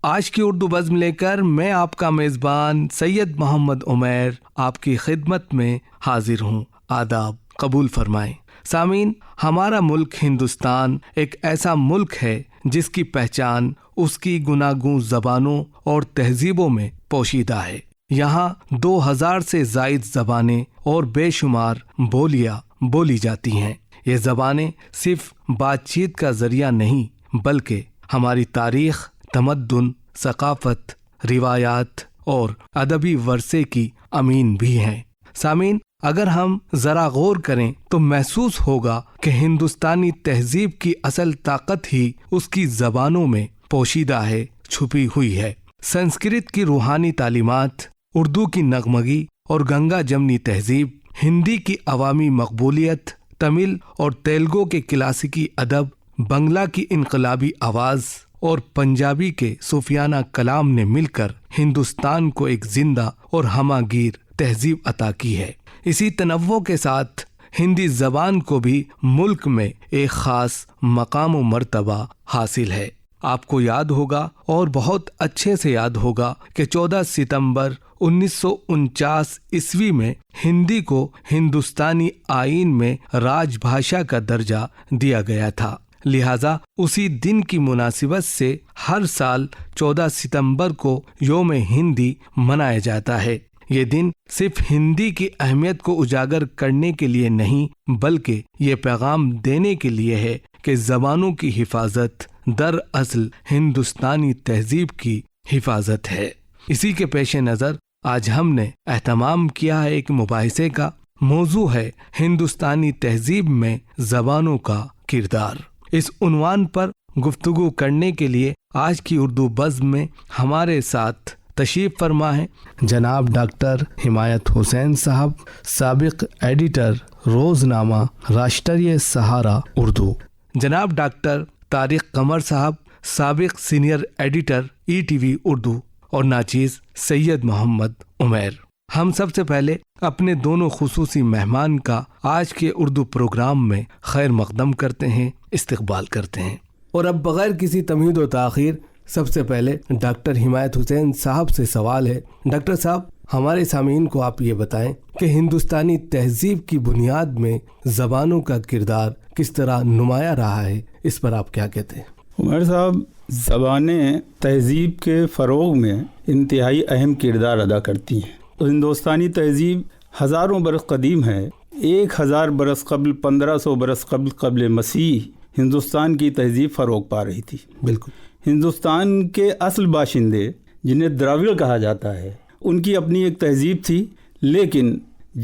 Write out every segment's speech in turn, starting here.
آج کی اردو بزم لے کر میں آپ کا میزبان سید محمد عمیر آپ کی خدمت میں حاضر ہوں۔ آداب قبول فرمائیں۔ سامعین، ہمارا ملک ہندوستان ایک ایسا ملک ہے جس کی پہچان اس کی گوناگون زبانوں اور تہذیبوں میں پوشیدہ ہے۔ یہاں 2000 سے زائد زبانیں اور بے شمار بولیاں بولی جاتی ہیں۔ یہ زبانیں صرف بات چیت کا ذریعہ نہیں بلکہ ہماری تاریخ، تمدن، ثقافت، روایات اور ادبی ورثے کی امین بھی ہیں۔ سامعین، اگر ہم ذرا غور کریں تو محسوس ہوگا کہ ہندوستانی تہذیب کی اصل طاقت ہی اس کی زبانوں میں پوشیدہ ہے، چھپی ہوئی ہے۔ سنسکرت کی روحانی تعلیمات، اردو کی نغمگی اور گنگا جمنی تہذیب، ہندی کی عوامی مقبولیت، تمل اور تیلگو کے کلاسیکی ادب، بنگلہ کی انقلابی آواز اور پنجابی کے صوفیانہ کلام نے مل کر ہندوستان کو ایک زندہ اور ہمہ گیر تہذیب عطا کی ہے۔ اسی تنوع کے ساتھ ہندی زبان کو بھی ملک میں ایک خاص مقام و مرتبہ حاصل ہے۔ آپ کو یاد ہوگا اور بہت اچھے سے یاد ہوگا کہ 14 ستمبر 1949 عیسوی میں ہندی کو ہندوستانی آئین میں راج بھاشا کا درجہ دیا گیا تھا۔ لہذا اسی دن کی مناسبت سے ہر سال 14 ستمبر کو یوم ہندی منایا جاتا ہے۔ یہ دن صرف ہندی کی اہمیت کو اجاگر کرنے کے لیے نہیں بلکہ یہ پیغام دینے کے لیے ہے کہ زبانوں کی حفاظت دراصل ہندوستانی تہذیب کی حفاظت ہے۔ اسی کے پیش نظر آج ہم نے اہتمام کیا ہے ایک مباحثے کا۔ موضوع ہے ہندوستانی تہذیب میں زبانوں کا کردار۔ اس عنوان پر گفتگو کرنے کے لیے آج کی اردو بزم میں ہمارے ساتھ تشریف فرما ہے جناب ڈاکٹر حمایت حسین صاحب، سابق ایڈیٹر روزنامہ راشٹریہ سہارا اردو، جناب ڈاکٹر طارق قمر صاحب، سابق سینئر ایڈیٹر ETV اردو، اور ناچیز سید محمد عمیر۔ ہم سب سے پہلے اپنے دونوں خصوصی مہمان کا آج کے اردو پروگرام میں خیر مقدم کرتے ہیں، استقبال کرتے ہیں، اور اب بغیر کسی تمہید و تاخیر سب سے پہلے ڈاکٹر حمایت حسین صاحب سے سوال ہے۔ ڈاکٹر صاحب، ہمارے سامعین کو آپ یہ بتائیں کہ ہندوستانی تہذیب کی بنیاد میں زبانوں کا کردار کس طرح نمایاں رہا ہے، اس پر آپ کیا کہتے ہیں؟ عمر صاحب، زبانیں تہذیب کے فروغ میں انتہائی اہم کردار ادا کرتی ہیں۔ ہندوستانی تہذیب ہزاروں برس قدیم ہے۔ 1000 برس قبل، 1500 برس قبل مسیح ہندوستان کی تہذیب فروغ پا رہی تھی۔ بالکل۔ ہندوستان کے اصل باشندے جنہیں دراوڑ کہا جاتا ہے، ان کی اپنی ایک تہذیب تھی، لیکن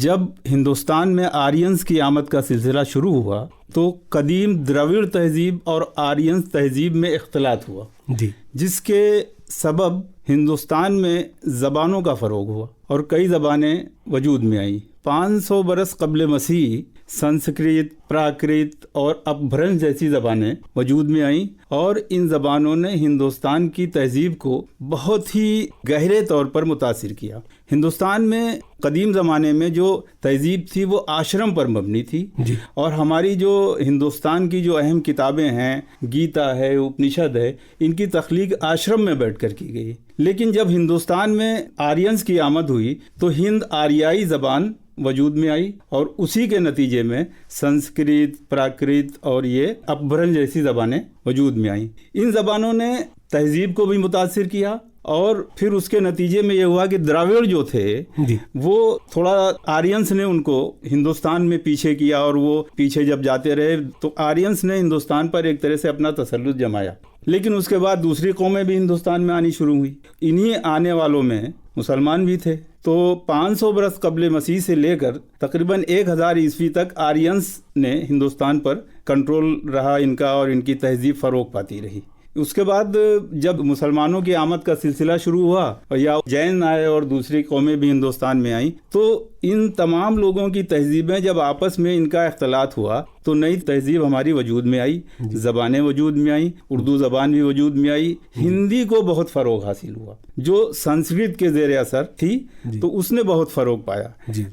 جب ہندوستان میں آرینز کی آمد کا سلسلہ شروع ہوا تو قدیم دراوڑ تہذیب اور آرینز تہذیب میں اختلاط ہوا، جس کے سبب ہندوستان میں زبانوں کا فروغ ہوا اور کئی زبانیں وجود میں آئیں۔ 500 برس قبل مسیح سنسکرت، پراکرت اور اپبھرنش جیسی زبانیں وجود میں آئیں، اور ان زبانوں نے ہندوستان کی تہذیب کو بہت ہی گہرے طور پر متاثر کیا۔ ہندوستان میں قدیم زمانے میں جو تہذیب تھی وہ آشرم پر مبنی تھی، اور ہماری جو ہندوستان کی جو اہم کتابیں ہیں، گیتا ہے، اپنشد ہے، ان کی تخلیق آشرم میں بیٹھ کر کی گئی۔ لیکن جب ہندوستان میں آرینز کی آمد ہوئی تو ہند آریائی زبان وجود میں آئی، اور اسی کے نتیجے میں سنسکرت، پراکرت اور یہ اپبھرنش جیسی زبانیں وجود میں آئیں۔ ان زبانوں نے تہذیب کو بھی متاثر کیا، اور پھر اس کے نتیجے میں یہ ہوا کہ دراوڑ جو تھے وہ تھوڑا آرینس نے ان کو ہندوستان میں پیچھے کیا، اور وہ پیچھے جب جاتے رہے تو آرینس نے ہندوستان پر ایک طرح سے اپنا تسلط جمایا۔ لیکن اس کے بعد دوسری قومیں بھی ہندوستان میں آنی شروع ہوئی۔ انہی آنے والوں میں مسلمان بھی تھے۔ تو 500 برس قبل مسیح سے لے کر تقریباً 1000 عیسوی تک آرینس نے ہندوستان پر کنٹرول رہا ان کا، اور ان کی تہذیب فروغ پاتی رہی۔ اس کے بعد جب مسلمانوں کی آمد کا سلسلہ شروع ہوا یا جین آئے اور دوسری قومیں بھی ہندوستان میں آئیں، تو ان تمام لوگوں کی تہذیبیں جب آپس میں ان کا اختلاط ہوا تو نئی تہذیب ہماری وجود میں آئی، زبانیں وجود میں آئیں، اردو زبان بھی وجود میں آئی۔ ہندی کو بہت فروغ حاصل ہوا، جو سنسکرت کے زیر اثر تھی تو اس نے بہت فروغ پایا۔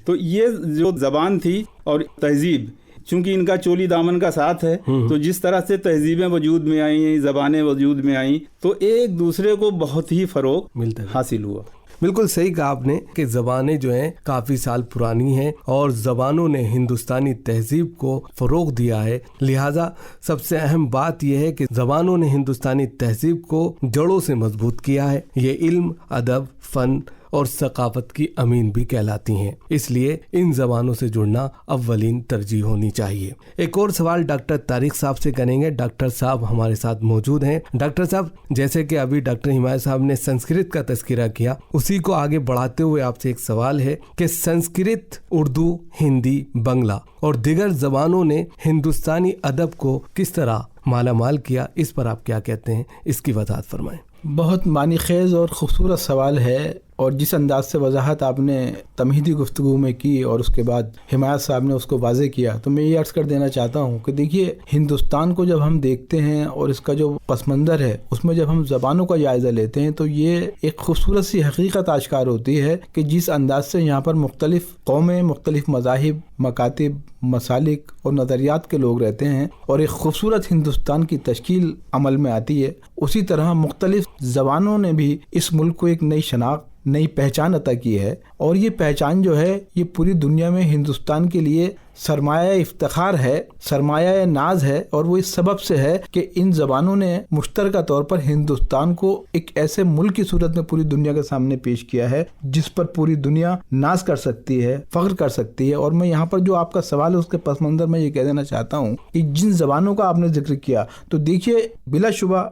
تو یہ جو زبان تھی اور تہذیب، چونکہ ان کا چولی دامن کا ساتھ ہے، تو جس طرح سے تہذیبیں وجود میں آئیں، زبانیں وجود میں آئیں، تو ایک دوسرے کو بہت ہی فروغ حاصل ہوا۔ بالکل صحیح کہا آپ نے کہ زبانیں جو ہیں کافی سال پرانی ہیں اور زبانوں نے ہندوستانی تہذیب کو فروغ دیا ہے، لہٰذا سب سے اہم بات یہ ہے کہ زبانوں نے ہندوستانی تہذیب کو جڑوں سے مضبوط کیا ہے۔ یہ علم، ادب، فن اور ثقافت کی امین بھی کہلاتی ہیں، اس لیے ان زبانوں سے جڑنا اولین ترجیح ہونی چاہیے۔ ایک اور سوال ڈاکٹر طارق صاحب سے کریں گے۔ ڈاکٹر صاحب ہمارے ساتھ موجود ہیں۔ ڈاکٹر صاحب، جیسے کہ ابھی ڈاکٹر حمایت صاحب نے سنسکرت کا تذکرہ کیا، اسی کو آگے بڑھاتے ہوئے آپ سے ایک سوال ہے کہ سنسکرت، اردو، ہندی، بنگلہ اور دیگر زبانوں نے ہندوستانی ادب کو کس طرح مالا مال کیا، اس پر آپ کیا کہتے ہیں؟ اس کی وضاحت فرمائیں۔ بہت معنی خیز اور خوبصورت سوال ہے، اور جس انداز سے وضاحت آپ نے تمہیدی گفتگو میں کی اور اس کے بعد حمایت صاحب نے اس کو واضح کیا، تو میں یہ عرض کر دینا چاہتا ہوں کہ دیکھیے، ہندوستان کو جب ہم دیکھتے ہیں اور اس کا جو پس منظر ہے اس میں جب ہم زبانوں کا جائزہ لیتے ہیں تو یہ ایک خوبصورت سی حقیقت آشکار ہوتی ہے کہ جس انداز سے یہاں پر مختلف قومیں، مختلف مذاہب، مکاتب، مسالک اور نظریات کے لوگ رہتے ہیں اور ایک خوبصورت ہندوستان کی تشکیل عمل میں آتی ہے، اسی طرح مختلف زبانوں نے بھی اس ملک کو ایک نئی شناخت، نئی پہچان عطا کی ہے، اور یہ پہچان جو ہے یہ پوری دنیا میں ہندوستان کے لیے سرمایہ افتخار ہے، سرمایہ ناز ہے، اور وہ اس سبب سے ہے کہ ان زبانوں نے مشترکہ طور پر ہندوستان کو ایک ایسے ملک کی صورت میں پوری دنیا کے سامنے پیش کیا ہے جس پر پوری دنیا ناز کر سکتی ہے، فخر کر سکتی ہے۔ اور میں یہاں پر جو آپ کا سوال ہے اس کے پس منظر میں یہ کہہ دینا چاہتا ہوں کہ جن زبانوں کا آپ نے ذکر کیا، تو دیکھیے بلا شبہ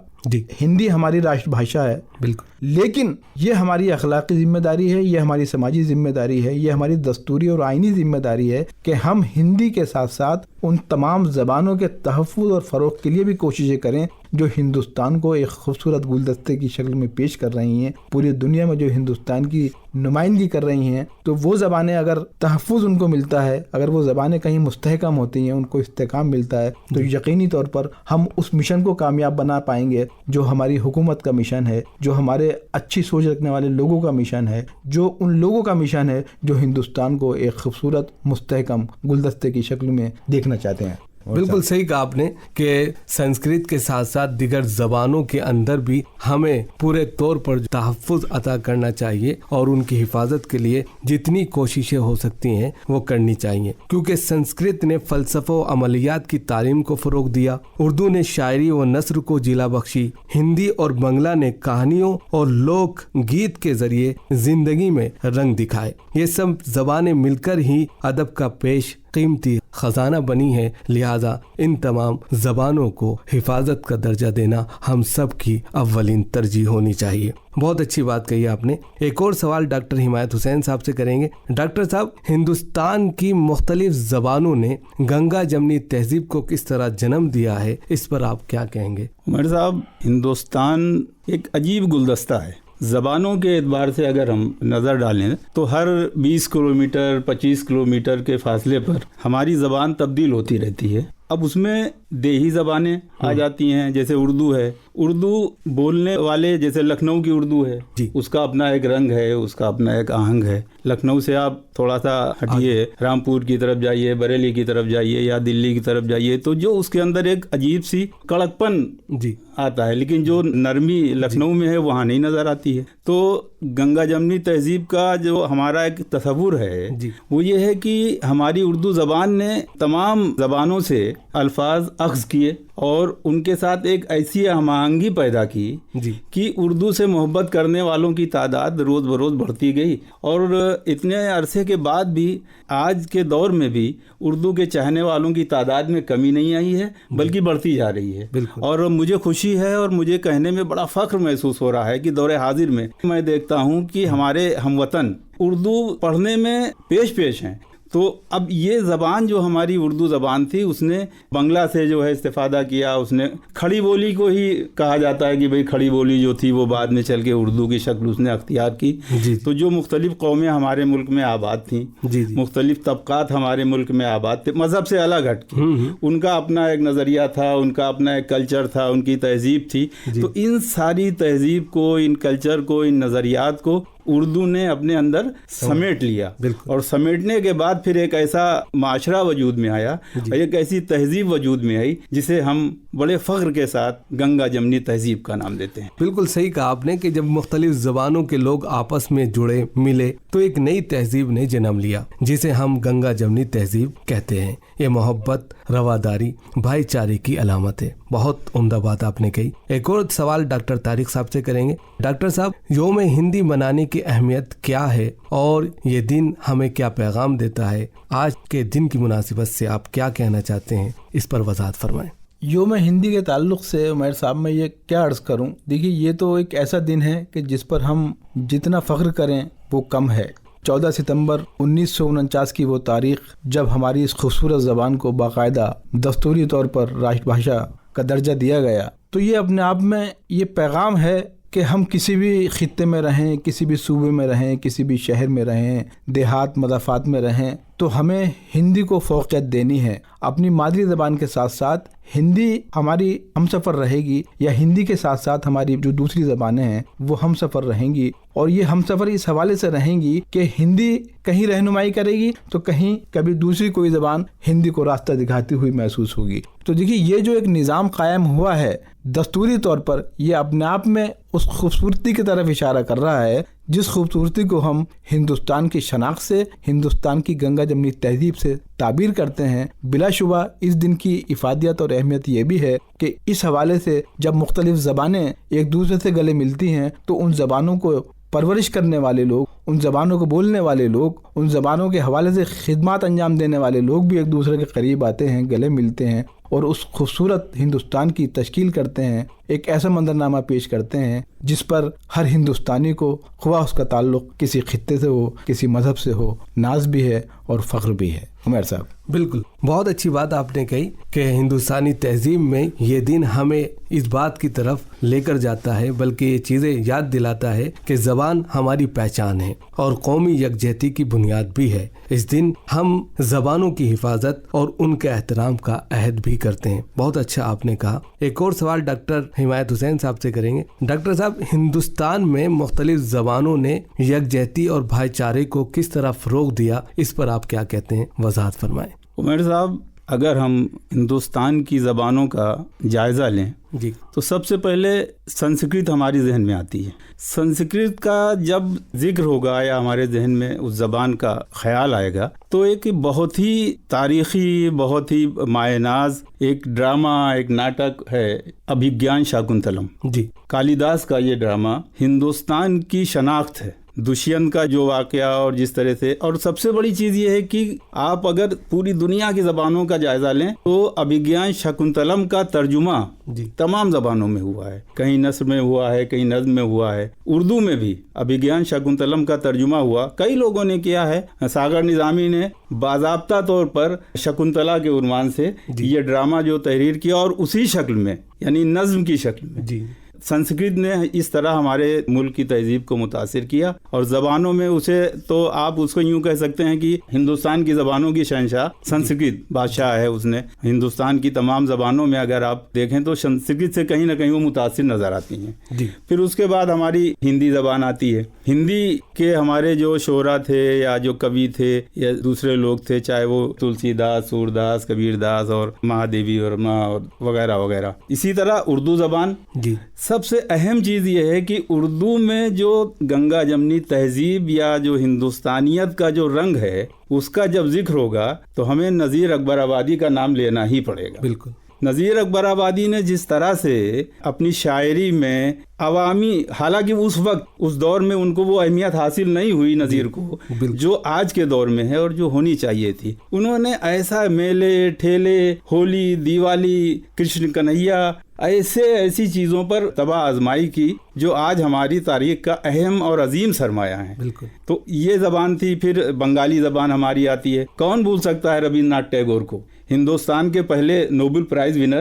ہندی ہماری راشٹر بھاشا ہے، بالکل، لیکن یہ ہماری اخلاقی ذمہ داری ہے، یہ ہماری سماجی ذمہ داری ہے، یہ ہماری دستوری اور آئینی ذمہ داری ہے کہ ہم ہندی کے ساتھ ساتھ ان تمام زبانوں کے تحفظ اور فروغ کے لیے بھی کوششیں کریں جو ہندوستان کو ایک خوبصورت گلدستے کی شکل میں پیش کر رہی ہیں، پوری دنیا میں جو ہندوستان کی نمائندگی کر رہی ہیں۔ تو وہ زبانیں اگر تحفظ ان کو ملتا ہے، اگر وہ زبانیں کہیں مستحکم ہوتی ہیں، ان کو استحکام ملتا ہے، تو یقینی طور پر ہم اس مشن کو کامیاب بنا پائیں گے جو ہماری حکومت کا مشن ہے، جو ہمارے اچھی سوچ رکھنے والے لوگوں کا مشن ہے، جو ان لوگوں کا مشن ہے جو ہندوستان کو ایک خوبصورت مستحکم گلدستے کی شکل میں دیکھنا چاہتے ہیں۔ بالکل صحیح کہا آپ نے کہ سنسکرت کے ساتھ ساتھ دیگر زبانوں کے اندر بھی ہمیں پورے طور پر تحفظ عطا کرنا چاہیے اور ان کی حفاظت کے لیے جتنی کوششیں ہو سکتی ہیں وہ کرنی چاہیے، کیونکہ سنسکرت نے فلسفہ و عملیات کی تعلیم کو فروغ دیا، اردو نے شاعری و نثر کو جلا بخشی، ہندی اور بنگلہ نے کہانیوں اور لوک گیت کے ذریعے زندگی میں رنگ دکھائے۔ یہ سب زبانیں مل کر ہی ادب کا پیش قیمتی خزانہ بنی ہے، لہذا ان تمام زبانوں کو حفاظت کا درجہ دینا ہم سب کی اولین ترجیح ہونی چاہیے۔ بہت اچھی بات کہی آپ نے۔ ایک اور سوال ڈاکٹر حمایت حسین صاحب سے کریں گے۔ ڈاکٹر صاحب، ہندوستان کی مختلف زبانوں نے گنگا جمنی تہذیب کو کس طرح جنم دیا ہے، اس پر آپ کیا کہیں گے؟ عمر صاحب، ہندوستان ایک عجیب گلدستہ ہے۔ زبانوں کے اعتبار سے اگر ہم نظر ڈالیں تو ہر 20 کلومیٹر 25 کلومیٹر کے فاصلے پر ہماری زبان تبدیل ہوتی رہتی ہے۔ اب اس میں دیہی زبانیں آ جاتی ہیں، جیسے اردو ہے۔ اردو بولنے والے جیسے لکھنؤ کی اردو ہے، اس کا اپنا ایک رنگ ہے، اس کا اپنا ایک آہنگ ہے۔ لکھنؤ سے آپ تھوڑا سا ہٹیے، رامپور کی طرف جائیے، بریلی کی طرف جائیے یا دلی کی طرف جائیے، تو جو اس کے اندر ایک عجیب سی کڑک پن آتا ہے، لیکن جو نرمی لکھنؤ میں ہے وہاں نہیں نظر آتی ہے۔ تو گنگا جمنی تہذیب کا جو ہمارا ایک تصور ہے وہ یہ ہے کہ ہماری اردو زبان نے تمام زبانوں سے الفاظ اخذ کیے اور ان کے ساتھ ایک ایسی ہم آہنگی پیدا کی کہ اردو سے محبت کرنے والوں کی تعداد روز بروز بڑھتی گئی، اور اتنے عرصے کے بعد بھی آج کے دور میں بھی اردو کے چاہنے والوں کی تعداد میں کمی نہیں آئی ہے بلکہ بڑھتی جا رہی ہے۔ اور مجھے خوشی ہے اور مجھے کہنے میں بڑا فخر محسوس ہو رہا ہے کہ دور حاضر میں دیکھتا ہوں کہ ہمارے ہم وطن اردو پڑھنے میں پیش ہیں۔ تو اب یہ زبان جو ہماری اردو زبان تھی اس نے بنگلہ سے جو ہے استفادہ کیا، اس نے کھڑی بولی کو ہی کہا جاتا ہے کہ بھئی کھڑی بولی جو تھی وہ بعد میں چل کے اردو کی شکل اس نے اختیار کی۔ تو جو مختلف قومیں ہمارے ملک میں آباد تھیں، مختلف طبقات ہمارے ملک میں آباد تھے، مذہب سے الگ ہٹ کے، ان کا اپنا ایک نظریہ تھا، ان کا اپنا ایک کلچر تھا، ان کی تہذیب تھی۔ تو ان ساری تہذیب کو، ان کلچر کو، ان نظریات کو اردو نے اپنے اندر سمیٹ لیا، اور سمیٹنے کے بعد پھر ایک ایسا معاشرہ وجود میں آیا، ایک ایسی تہذیب وجود میں آئی جسے ہم بڑے فخر کے ساتھ گنگا جمنی تہذیب کا نام دیتے ہیں۔ بالکل صحیح کہا آپ نے کہ جب مختلف زبانوں کے لوگ آپس میں جڑے ملے تو ایک نئی تہذیب نے جنم لیا جسے ہم گنگا جمنی تہذیب کہتے ہیں۔ یہ محبت، رواداری، بھائی چارے کی علامت ہے۔ بہت عمدہ بات آپ نے کہی۔ ایک اور سوال ڈاکٹر طارق صاحب سے کریں گے۔ ڈاکٹر صاحب، یوم ہندی منانے کی اہمیت کیا ہے اور یہ دن ہمیں کیا پیغام دیتا ہے؟ آج کے دن کی مناسبت سے آپ کیا کہنا چاہتے ہیں، اس پر وضاحت فرمائیں۔ یوم ہندی کے تعلق سے عمیر صاحب میں یہ کیا عرض کروں، دیکھیے یہ تو ایک ایسا دن ہے کہ جس پر ہم جتنا فخر کریں وہ کم ہے۔ 14 ستمبر 1949 کی وہ تاریخ جب ہماری اس خوبصورت زبان کو باقاعدہ دستوری طور پر راشٹر بھاشا کا درجہ دیا گیا، تو یہ اپنے آپ میں یہ پیغام ہے کہ ہم کسی بھی خطے میں رہیں، کسی بھی صوبے میں رہیں، کسی بھی شہر میں رہیں، دیہات مضافات میں رہیں، تو ہمیں ہندی کو فوقیت دینی ہے۔ اپنی مادری زبان کے ساتھ ساتھ ہندی ہماری ہم سفر رہے گی، یا ہندی کے ساتھ ساتھ ہماری جو دوسری زبانیں ہیں وہ ہم سفر رہیں گی، اور یہ ہم سفر اس حوالے سے رہیں گی کہ ہندی کہیں رہنمائی کرے گی تو کہیں کبھی دوسری کوئی زبان ہندی کو راستہ دکھاتی ہوئی محسوس ہوگی۔ تو دیکھیے یہ جو ایک نظام قائم ہوا ہے دستوری طور پر، یہ اپنے آپ میں اس خوبصورتی کی طرف اشارہ کر رہا ہے جس خوبصورتی کو ہم ہندوستان کی شناخت سے، ہندوستان کی گنگا جمنی تہذیب سے تعبیر کرتے ہیں۔ بلا شبہ اس دن کی افادیت اور اہمیت یہ بھی ہے کہ اس حوالے سے جب مختلف زبانیں ایک دوسرے سے گلے ملتی ہیں تو ان زبانوں کو پرورش کرنے والے لوگ، ان زبانوں کو بولنے والے لوگ، ان زبانوں کے حوالے سے خدمات انجام دینے والے لوگ بھی ایک دوسرے کے قریب آتے ہیں، گلے ملتے ہیں، اور اس خوبصورت ہندوستان کی تشکیل کرتے ہیں، ایک ایسا منظرنامہ پیش کرتے ہیں جس پر ہر ہندوستانی کو، خواہ اس کا تعلق کسی خطے سے ہو، کسی مذہب سے ہو، ناز بھی ہے اور فخر بھی ہے۔ عمر صاحب بالکل بہت اچھی بات آپ نے کہی کہ ہندوستانی تہذیب میں یہ دن ہمیں اس بات کی طرف لے کر جاتا ہے، بلکہ یہ چیزیں یاد دلاتا ہے کہ زبان ہماری پہچان ہے اور قومی یکجہتی کی بنیاد بھی ہے۔ اس دن ہم زبانوں کی حفاظت اور ان کے احترام کا عہد بھی کرتے ہیں۔ بہت اچھا آپ نے کہا۔ ایک اور سوال ڈاکٹر حمایت حسین صاحب سے کریں گے۔ ڈاکٹر صاحب، ہندوستان میں مختلف زبانوں نے یکجہتی اور بھائی چارے کو کس طرح فروغ دیا، اس پر آپ کیا کہتے ہیں، وضاحت فرمائیں۔ عمر صاحب، اگر ہم ہندوستان کی زبانوں کا جائزہ لیں جی تو سب سے پہلے سنسکرت ہماری ذہن میں آتی ہے۔ سنسکرت کا جب ذکر ہوگا یا ہمارے ذہن میں اس زبان کا خیال آئے گا تو ایک بہت ہی تاریخی، بہت ہی مایہ ناز ایک ڈرامہ، ایک ناٹک ہے ابھیگیان شاکنتلم۔ جی کالیداس کا یہ ڈرامہ ہندوستان کی شناخت ہے، دشینت کا جو واقعہ، اور جس طرح سے، اور سب سے بڑی چیز یہ ہے کہ آپ اگر پوری دنیا کی زبانوں کا جائزہ لیں تو ابھیگیان شاکنتلم کا ترجمہ جی تمام زبانوں میں ہوا ہے، کہیں نثر میں ہوا ہے، کہیں نظم میں ہوا ہے، اردو میں بھی ابھیگیان شاکنتلم کا ترجمہ ہوا، کئی لوگوں نے کیا ہے۔ ساگر نظامی نے باضابطہ طور پر شکنتلا کے عنوان سے یہ ڈرامہ جو تحریر کیا، اور اسی شکل میں یعنی نظم کی شکل میں جی سنسکرت نے اس طرح ہمارے ملک کی تہذیب کو متاثر کیا، اور زبانوں میں اسے تو آپ اس کو یوں کہہ سکتے ہیں کہ ہندوستان کی زبانوں کی شہنشاہ سنسکرت بادشاہ ہے۔ اس نے ہندوستان کی تمام زبانوں میں اگر آپ دیکھیں تو سنسکرت سے کہیں نہ کہیں وہ متاثر نظر آتی ہیں۔ جی پھر اس کے بعد ہماری ہندی زبان آتی ہے۔ ہندی کے ہمارے جو شعراء تھے یا جو کوی تھے یا دوسرے لوگ تھے، چاہے وہ تلسی داس، سور داس، کبیر داس اور مہادیوی ورما اور وغیرہ وغیرہ۔ اسی طرح اردو زبان، جی سب سے اہم چیز یہ ہے کہ اردو میں جو گنگا جمنی تہذیب یا جو ہندوستانیت کا جو رنگ ہے اس کا جب ذکر ہوگا تو ہمیں نذیر اکبر آبادی کا نام لینا ہی پڑے گا۔ بالکل۔ نذیر اکبر آبادی نے جس طرح سے اپنی شاعری میں عوامی، حالانکہ اس وقت اس دور میں ان کو وہ اہمیت حاصل نہیں ہوئی نذیر کو جو آج کے دور میں ہے اور جو ہونی چاہیے تھی، انہوں نے ایسا میلے ٹھیلے، ہولی، دیوالی، کرشن کنہیا، ایسی چیزوں پر تباہ آزمائی کی جو آج ہماری تاریخ کا اہم اور عظیم سرمایہ ہے۔ بالکل۔ تو یہ زبان تھی۔ پھر بنگالی زبان ہماری آتی ہے۔ کون بھول سکتا ہے ربندر ناتھ ٹیگور کو، ہندوستان کے پہلے نوبل پرائز ونر